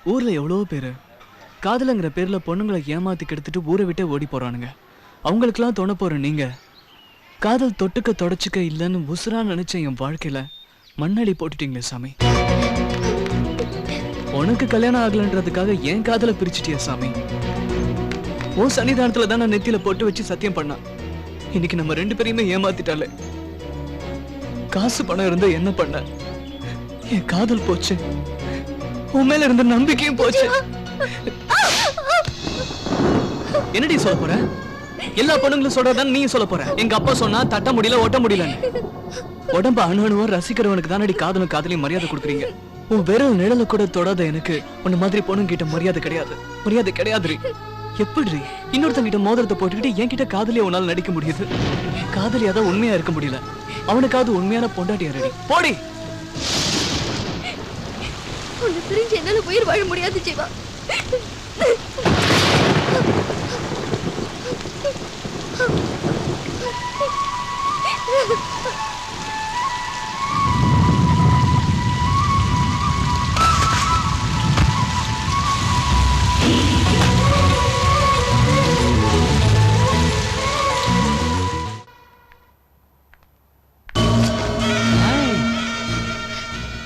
ஊர்ல எவ்வளோ பேரு காதலங்கிற பேர்ல பொண்ணுங்களை ஏமாத்தி கெடுத்துட்டு ஊரை விட்டே ஓடி போறானுங்க. அவங்களுக்கெல்லாம் தோண போற நீங்க காதல் தொட்டுக்க தொடச்சிக்க இல்லைன்னு உசுரா நினைச்ச என் வாழ்க்கையில மண்ணடி போட்டுட்டீங்களே சாமி. உனக்கு கல்யாணம் ஆகலன்றதுக்காக என் காதலை பிரிச்சுட்டிய சாமி. உன் சன்னிதானத்துல தான் நான் நெத்தியில போட்டு வச்சு சத்தியம் பண்ணா. இன்னைக்கு நம்ம 2 பேரையுமே ஏமாத்திட்டாலே. காசு பணம் இருந்தா என்ன பண்ண? என் காதல் போச்சு, உன் மேல இருந்த நம்பிக்கையும் போச்சு. என்னடி சொல்ல போற? எல்லா பொண்ணுங்களும் சொல்றதான் நீ சொல்ல போற. எங்க அப்பா சொன்னா தட்ட முடியல ஓட்ட முடியலன்னு. உடம்ப அணுவா ரசிக்கிறவனுக்கு தானடி காதலும் காதலையும் மரியாதை கொடுக்குறீங்க. உன் விரல் நிழல கூட தொடாத எனக்கு உன்ன மாதிரி பொண்ணுங்க கிட்ட மரியாதை கிடையாது. மரியாதை கிடையாதுரி. எப்படி இன்னொருத்தங்கிட்ட மோதிரத்தை போட்டுக்கிட்டு என்கிட்ட காதலியா உன்னால நடிக்க முடியுது? காதலியா தான் உண்மையா இருக்க முடியல. அவனுக்காவது உண்மையான பொண்டாட்டியா ரெடி போடி. உன்னை பிரிஞ்சு என்னால உயிர் வாழ முடியாது ஜீவா.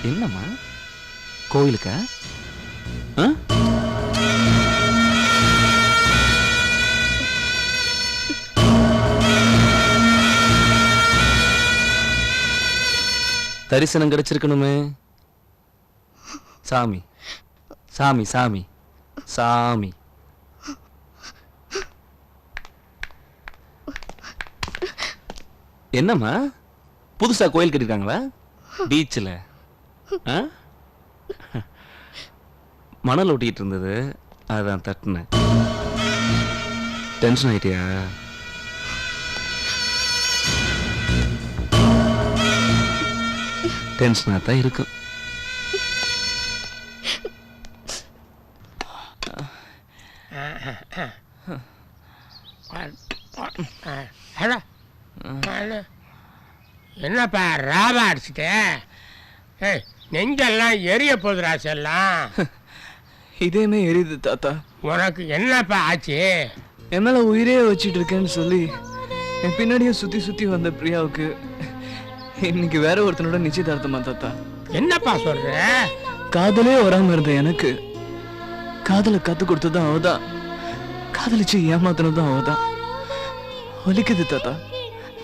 என்னம்மா கோயிலுக்கா? தரிசனம் கிடைச்சிருக்கணுமே. சாமி சாமி சாமி சாமி. என்னம்மா புதுசா கோயில் கட்டிருக்காங்களா பீச்சில்? மணல் ஒட்டிட்டு இருந்தது, அதான் தட்டினேன். டென்ஷன் ஆயிட்டியா? டென்ஷனா தான் இருக்கும். என்னப்பா ராபா அடிச்சுட்டு நெஞ்செல்லாம் எரிய போகுது ராசெல்லாம். இதேமே எரியுது தாத்தா. உனக்கு என்னப்பா ஆச்சு? என் மேல உயிரே வச்சிட்டு இருக்கேன்னு சொல்லி என் பின்னாடியே சுத்தி சுத்தி வந்த பிரியாவுக்கு இன்னைக்கு வேற ஒருத்தனோட நிச்சயதார்த்தமா தாத்தா. என்னப்பா சொல்ற? காதலே வராம இருந்த எனக்கு காதலை கத்து கொடுத்ததும் அவதான், காதலிச்சு ஏமாத்தினதும் அவதான். வலிக்குது தாத்தா,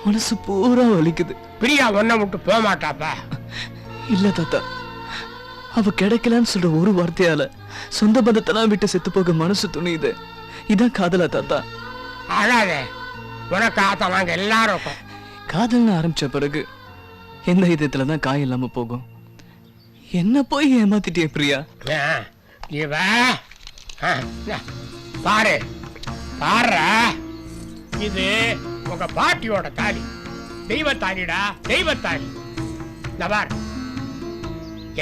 மனசு பூரா வலிக்குது. பிரியா ஒன்ன விட்டு போக மாட்டாப்பா. இல்ல தாத்தா, அவ கிடைக்கலன்னு சொல்ற ஒரு வார்த்தையால சொந்த பந்தத்தெல்லாம் விட்டு செத்து போக மனசு துணியுது. இதான் காதலா தாத்தா? அழாதே, உனக்கு ஆத்தா நாங்க எல்லாரும். காதல்னு ஆரம்பிச்ச பிறகு எந்த இதயத்துலதான் காய் இல்லாம போகும். என்ன போய் ஏமாத்திட்டே பிரியா. இவ பாரு பாரு, இது உங்க பாட்டியோட தாலி. தெய்வத்தாலிடா, தெய்வத்தாலி. நபார்,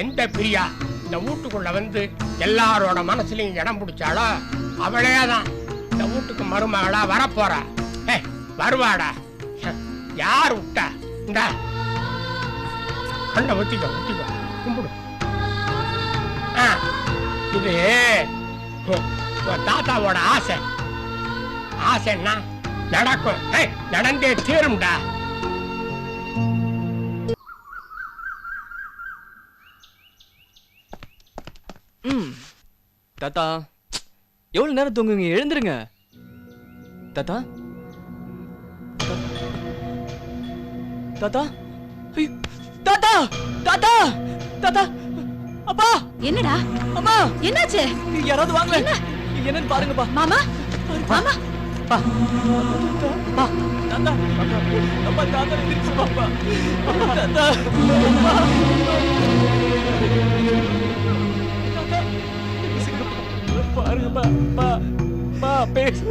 எந்த பிரியா இந்த வீட்டுக்குள்ள வந்து எல்லாரோட மனசுலயும் இடம் பிடிச்சாலோ அவளேதான் இந்த வீட்டுக்கு மருமகளா வரப்போறா. வருவாடா. யார் விட்டா? இந்த கண்ட ஒத்திக்கோ ஒத்திக்கோ கும்பிடு. இது தாத்தாவோட ஆசை. ஆசைன்னா நடக்கும், நடந்தே தீரும்டா. தாத்தா எவ்வளவு நேரம் தூங்குங்க? எழுந்துருங்க தாத்தா. தாத்தா தாத்தா தாத்தா தாத்தா. அப்பா. என்னடா? அம்மா என்னாச்சு? யாராவது வாங்க, என்னன்னு பாருங்கப்பா. மாமா மாமா பா பா தாத்தா. அப்பா தாத்தா எந்திரிச்சு பாப்பா. தாத்தா பாருங்கப்பா. பா பா பேசு.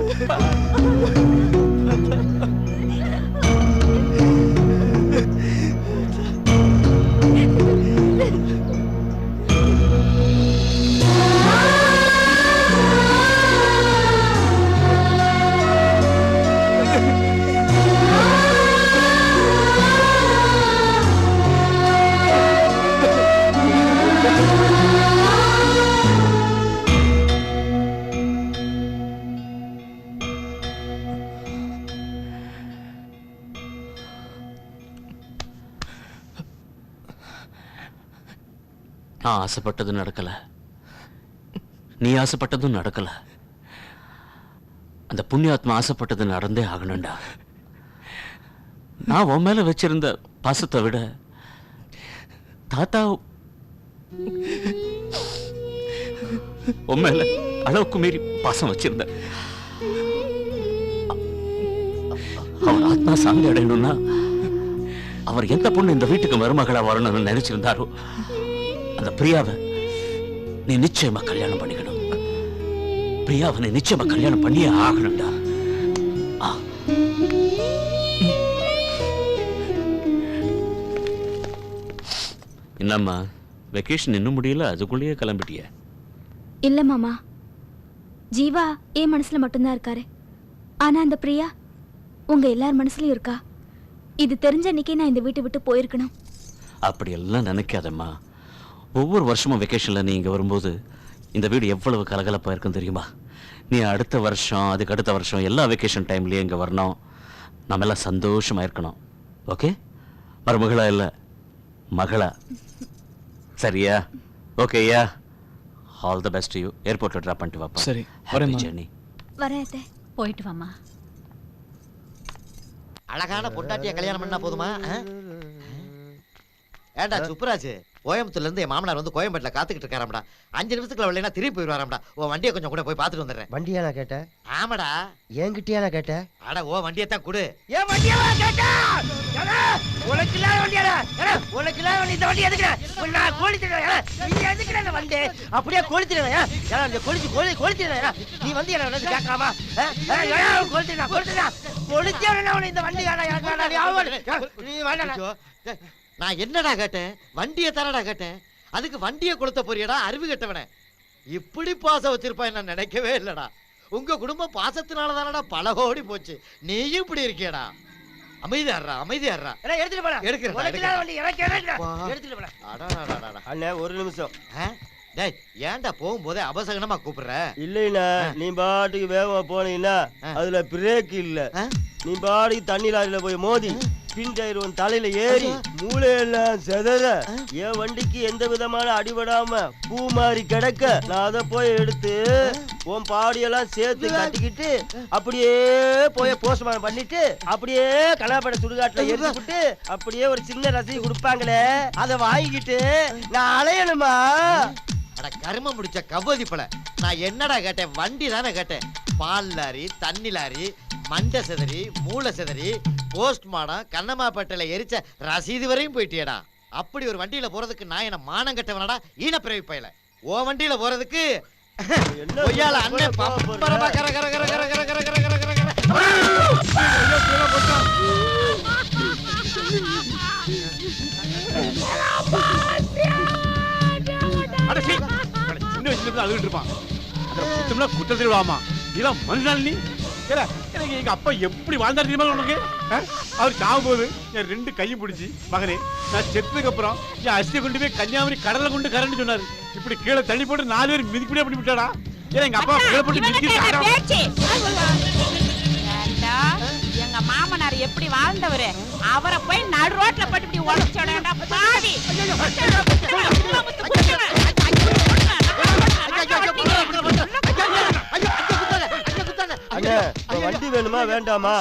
நான் ஆசைப்பட்டதும் நடக்கல, நீ ஆசைப்பட்டதும் நடக்கல. அந்த புண்ணியாத்மா ஆசைப்பட்டது நடந்தே ஆகணும்டா. நான் உன் மேல வச்சிருந்த பாசத்தை விட தாத்தா உன் மேல அளவுக்கு மீறி பாசம் வச்சிருந்த. அவர் ஆத்மா சாந்தி அடையணும்னா அவர் எந்த பொண்ணு இந்த வீட்டுக்கு மருமகளா வரணும்னு நினைச்சிருந்தாரோ அந்த பிரியாவை நீ நிச்சயமா கல்யாணம் பண்ணிக்கணும். பிரியாவை நீ நிச்சயமா கல்யாணம் பண்ணியே ஆகணும்டா. என்னம்மா வெக்கேஷன் இன்னும் முடியல, அதுக்குள்ளேயே கிளம்பிட்டிய? இல்ல மாமா, ஜீவா என் மனசுல மட்டும்தான் இருக்காரு. ஆனா அந்த பிரியா உங்க எல்லார் மனசுலயும் இருக்கா. இது தெரிஞ்ச அன்னைக்கே நான் இந்த வீட்டை விட்டு போயிருக்கணும். அப்படியெல்லாம் நினைக்காதம்மா. ஒவ்வொரு வருஷமும் வெக்கேஷன்ல நீ இங்க வரும்போது இந்த வீடு எவ்வளவு கலகலப்பா இருக்கும் தெரியுமா? நீ அடுத்த வருஷம் அதுக்கு அடுத்த வருஷம் எல்லா வெக்கேஷன் டைம்லயும் இங்க வரணும். நம்ம எல்லாம் சந்தோஷமா இருக்கணும். ஓகே? மருமகளா இல்ல மகளா, சரியா? ஓகேயா? All the best to you. ஏர்போர்ட்ல டிராப் பண்ணிட்டு வாப்பா. சரி, ஹாப்பி வரேம்மா. ஜர்னி. வரேன் அத்தை. போயிட்டு வாமா. அழகான பொண்டாட்டிய கல்யாணம் பண்ணா போதுமா? ஏண்டா சுப்பராஜ், கோயம்புத்தூர்ல இருந்து என் மாமனார் வந்து கோயம்பேட்டில் காத்துக்கிட்டு இருக்காராம்டா. 5 நிமிஷத்துக்குள்ள வரலைன்னா திருப்பி போயிடுவாராம்டா. உன் வண்டியை கொஞ்சம் கூட போய் பார்த்துட்டு வந்துடுறேன். வண்டியா நான் கேட்டேன்? ஆமாடா. என்கிட்டயா நான் கேட்டேன்? அட ஓ வண்டியை தான் கொடு. ஏன் வண்டியா கேட்டேன்? உனக்கு இல்ல வண்டியாடா? உனக்கு இல்ல வண்டி, இந்த வண்டி எதுக்குடா? நான் கோழிச்சிடுறேன். நீ எதுக்குடா இந்த வண்டி? அப்படியே கோழிச்சிடுறேன். இந்த கோழிச்சிடுறேன். நீ வந்து என்ன வந்து கேட்கலாமா? கோழிச்சிடுறேன். இந்த வண்டி நீ வேண்டாம். நான் என்னடா கேட்டேன்? வண்டியை தானடா கேட்டேன். அதுக்கு வண்டியை கொளுத்த போறியடா அறிவு கெட்டவனே. இப்படி பாசம் வச்சிருப்பான் நான் நினைக்கவே இல்லடா. உங்க குடும்பம் பாசத்தினால தானடா பல கோடி போச்சு. நீயும் இப்படி இருக்கியடா. அமைதியாடுறா அமைதியாடுறா. எடுத்துட்டு போடா. அண்ணே ஒரு நிமிஷம். டேய் ஏன்டா போகும்போதே அபசகனமா கூப்பிடுற? இல்லைண்ணா, நீ பாட்டுக்கு வேகமா போனீங்கன்னா அதுல பிரேக் இல்ல. நீ பாட்டுக்கு தண்ணி லாரியில போய் மோதி பின் டயர் உன் தலையில ஏறி மூளையெல்லாம் செதற என் வண்டிக்கு எந்த விதமான அடிபடாம பூ மாதிரி கிடக்க நான் அதை போய் எடுத்து உன் பாடியெல்லாம் சேர்த்து கட்டிக்கிட்டு அப்படியே போய் போஸ்ட்மார்ட்டம் பண்ணிட்டு அப்படியே கலாப்பட சுடுகாட்டுல எரிஞ்சுட்டு அப்படியே ஒரு சின்ன ரசீது கொடுப்பாங்களே அதை வாங்கிக்கிட்டு நான் அலையணுமா? அட கரும முடிச்ச கபோதி பல. நான் என்னடா கேட்டேன்? வண்டி தானே கேட்டேன். பால் லாரி, தண்ணி லாரி, மண்டை செதறி, மூளை செதறி, போஸ்ட்மார்ட்டம், கண்ணம்மாப்பேட்டையில எரிச்ச ரசீது வரையும் போயிட்டியடா. அப்படி ஒரு வண்டியில போறதுக்கு நான் என்ன மானம் கட்டவனடா? ஈனப்பிறவி பயல. ஓ வண்டியில போறதுக்கு ஒய்யால அண்ணன் பம்பரமா கர கர கர கர கர கர கர கர கர சின்ன வயசுல அழுகிட்டு இருப்பான். குற்றத்தில் விடாமா இதெல்லாம் மனுஷனால நீ எனக்கு எங்க அப்பா எப்படி வாழ்ந்தாரு தெரியுமா உனக்கு? அவர் சாகும்போது என் 2 கையும் பிடிச்சி, மகனே நான் செத்ததுக்கு அப்புறம் என் அரிசியை கொண்டு போய் கன்னியாகுமரி கடலை கொண்டு கரண்டு சொன்னாரு. இப்படி கீழே தள்ளி போட்டு 4 பேர் மிதிப்படியா பண்ணி விட்டாடா. ஏன்னா எங்க அப்பா கீழே போட்டு எங்க மாமனார் எப்படி வாழ்ந்தவரு, அவரை போய் நடு ரோட்ல போட்டு இப்படி உழைச்சோடா பாவி. வண்டி வேணுமா வேண்டாமா?